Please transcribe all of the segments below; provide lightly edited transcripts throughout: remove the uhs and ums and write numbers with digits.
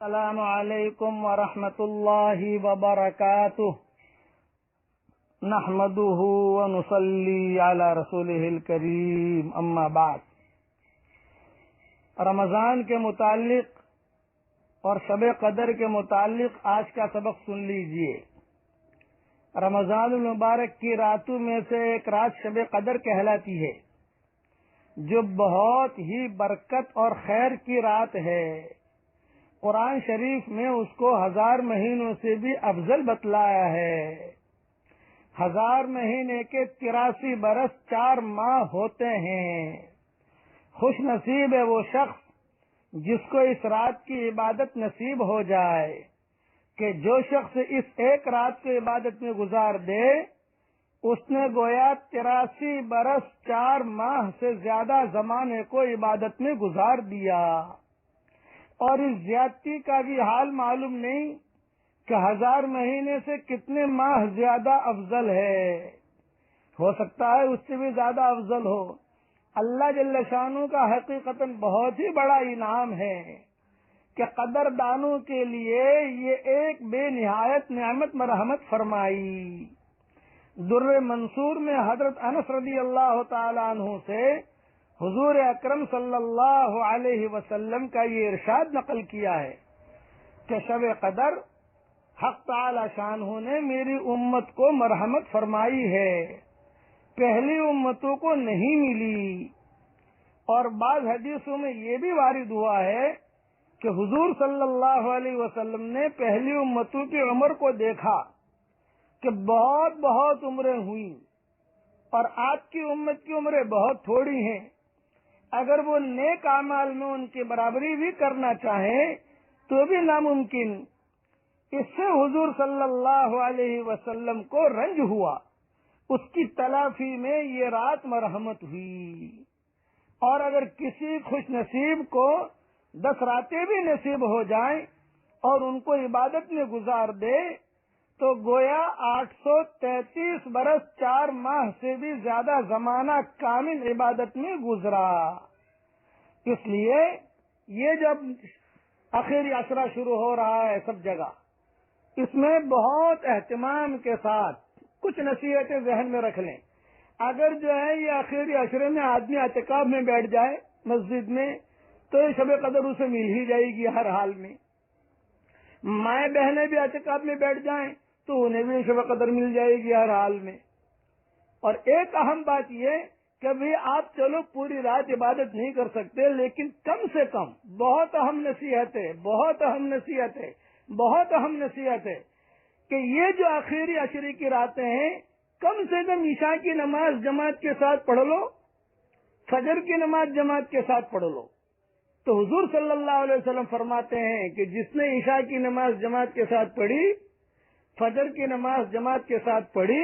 السلام علیکم ورحمۃ اللہ وبرکاتہ نحمده ونصلی علی رسوله الکریم اما بعد۔ رمضان کے متعلق اور شب قدر کے متعلق آج کا سبق سن لیجئے۔ رمضان المبارک کی راتوں میں سے ایک رات شب قدر کہلاتی ہے، جو بہت ہی برکت اور خیر کی رات ہے۔ قرآن شریف میں اس کو 1000 مہینوں سے بھی افضل بتلایا ہے۔ 1000 مہینے کے 83 برس 4 ماہ ہوتے ہیں۔ خوش نصیب ہے وہ شخص جس کو اس رات کی عبادت نصیب ہو جائے، کہ جو شخص اس ایک رات کو عبادت میں گزار دے اس نے گویا 83 برس 4 ماہ سے زیادہ زمانے کو عبادت میں گزار دیا۔ اور اس زیادتی کا بھی حال معلوم نہیں کہ 1000 مہینے سے کتنے ماہ زیادہ افضل ہے۔ ہو سکتا ہے اس سے بھی زیادہ افضل ہو۔ اللہ جل شانہ کا حقیقتاً بہت ہی بڑا انعام ہے کہ قدر دانوں کے لیے یہ ایک بے نہایت نعمت مرحمت فرمائی۔ در منصور میں حضرت انس رضی اللہ تعالی عنہ سے حضور اکرم صلی اللہ علیہ وسلم کا یہ ارشاد نقل کیا ہے کہ شب قدر حق تعالی شانہ نے میری امت کو مرحمت فرمائی ہے، پہلی امتوں کو نہیں ملی۔ اور بعض حدیثوں میں یہ بھی وارد ہوا ہے کہ حضور صلی اللہ علیہ وسلم نے پہلی امتوں کی عمر کو دیکھا کہ بہت بہت عمریں ہوئیں، اور آپ کی امت کی عمریں بہت تھوڑی ہیں۔ اگر وہ نیک اعمال میں ان کی برابری بھی کرنا چاہیں تو بھی ناممکن۔ اس سے حضور صلی اللہ علیہ وسلم کو رنج ہوا، اس کی تلافی میں یہ رات مرحمت ہوئی۔ اور اگر کسی خوش نصیب کو 10 راتیں بھی نصیب ہو جائیں اور ان کو عبادت میں گزار دے تو گویا 833 برس 4 ماہ سے بھی زیادہ زمانہ کامل عبادت میں گزرا۔ اس لیے یہ جب آخری عشرہ شروع ہو رہا ہے سب جگہ، اس میں بہت اہتمام کے ساتھ کچھ نصیحتیں ذہن میں رکھ لیں۔ اگر جو ہے یہ آخری عشرے میں آدمی اعتکاف میں بیٹھ جائے مسجد میں تو یہ شب قدر اسے مل ہی جائے گی ہر حال میں۔ مائیں بہنیں بھی اعتکاف میں بیٹھ جائیں تو انہیں بھی شب قدر مل جائے گی ہر حال میں۔ اور ایک اہم بات یہ کہ بھی آپ چلو پوری رات عبادت نہیں کر سکتے، لیکن کم سے کم بہت اہم نصیحت ہے کہ یہ جو آخری عشرے کی راتیں ہیں کم سے کم عشاء کی نماز جماعت کے ساتھ پڑھ لو، فجر کی نماز جماعت کے ساتھ پڑھ لو۔ تو حضور صلی اللہ علیہ وسلم فرماتے ہیں کہ جس نے عشاء کی نماز جماعت کے ساتھ پڑھی، فجر کی نماز جماعت کے ساتھ پڑھی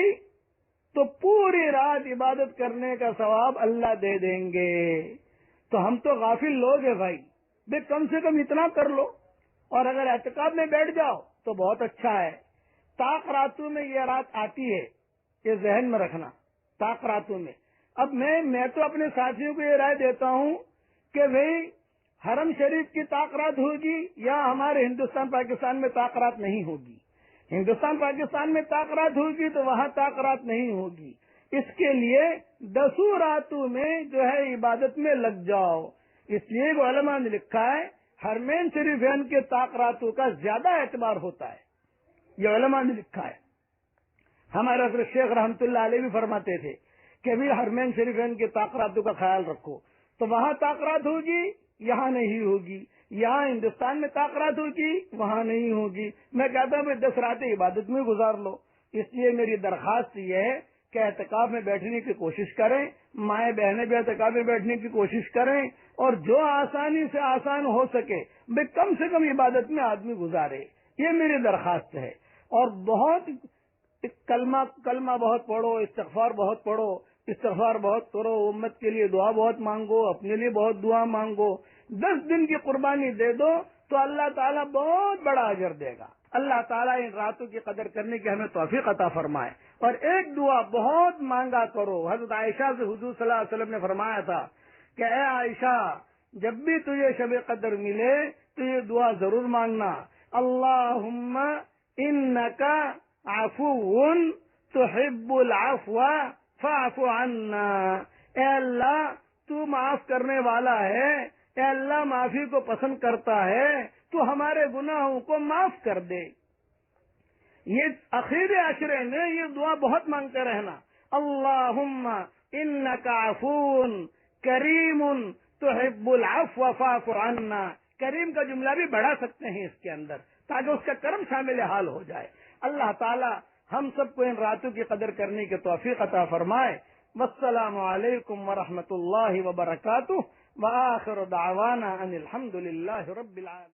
تو پوری رات عبادت کرنے کا ثواب اللہ دے دیں گے۔ تو ہم تو غافل لوگ ہیں بھائی، کم سے کم اتنا کر لو۔ اور اگر اعتکاف میں بیٹھ جاؤ تو بہت اچھا ہے۔ طاق راتوں میں یہ رات آتی ہے، یہ ذہن میں رکھنا، طاق راتوں میں۔ اب میں تو اپنے ساتھیوں کو یہ رائے دیتا ہوں کہ بھئی حرم شریف کی طاق رات ہوگی یا ہمارے ہندوستان پاکستان میں طاق رات نہیں ہوگی۔ ہندوستان پاکستان میں طاق رات ہوگی تو وہاں طاق رات نہیں ہوگی۔ اس کے لیے 10 راتوں میں جو ہے عبادت میں لگ جاؤ۔ اس لیے علماء نے لکھا ہے حرمین شریفین کے طاق راتوں کا زیادہ اعتبار ہوتا ہے، یہ علماء نے لکھا ہے۔ ہمارے حضرت شیخ رحمۃ اللہ علیہ بھی فرماتے تھے کہ بھی حرمین شریفین کے طاق راتوں کا خیال رکھو، تو وہاں طاق رات ہوگی یہاں نہیں ہوگی، یہاں ہندوستان میں طاق رات ہوگی وہاں نہیں ہوگی۔ میں کہتا ہوں 10 راتیں عبادت میں گزار لو۔ اس لیے میری درخواست یہ ہے کہ اعتکاف میں بیٹھنے کی کوشش کریں، مائیں بہنیں بھی اعتکاف میں بیٹھنے کی کوشش کریں، اور جو آسانی سے آسان ہو سکے کم سے کم عبادت میں آدمی گزارے، یہ میری درخواست ہے۔ اور بہت کلمہ بہت پڑھو، استغفار بہت پڑھو، استغفار بہت کرو، امت کے لیے دعا بہت مانگو، اپنے لیے بہت دعا مانگو۔ 10 دن کی قربانی دے دو تو اللہ تعالیٰ بہت بڑا اجر دے گا۔ اللہ تعالیٰ ان راتوں کی قدر کرنے کی ہمیں توفیق عطا فرمائے۔ اور ایک دعا بہت مانگا کرو۔ حضرت عائشہ سے حضور صلی اللہ علیہ وسلم نے فرمایا تھا کہ اے عائشہ، جب بھی تجھے شب قدر ملے تو یہ دعا ضرور مانگنا، اللہم انکا عفو تحب العفو فاعف عنا، اے اللہ تو معاف کرنے والا ہے، اے اللہ معافی کو پسند کرتا ہے، تو ہمارے گناہوں کو معاف کر دے۔ یہ اخیر عشرے میں یہ دعا بہت مانگتے رہنا، اللہم انکا عفو کریم تحب العفو فاعف عنا۔ کریم کا جملہ بھی بڑھا سکتے ہیں اس کے اندر تاکہ اس کا کرم شامل حال ہو جائے۔ اللہ تعالی ہم سب کو ان راتوں کی قدر کرنے کی توفیق عطا فرمائے۔ والسلام علیکم ورحمۃ اللہ وبرکاتہ، وآخر دعوانا ان الحمد للہ رب العالمین۔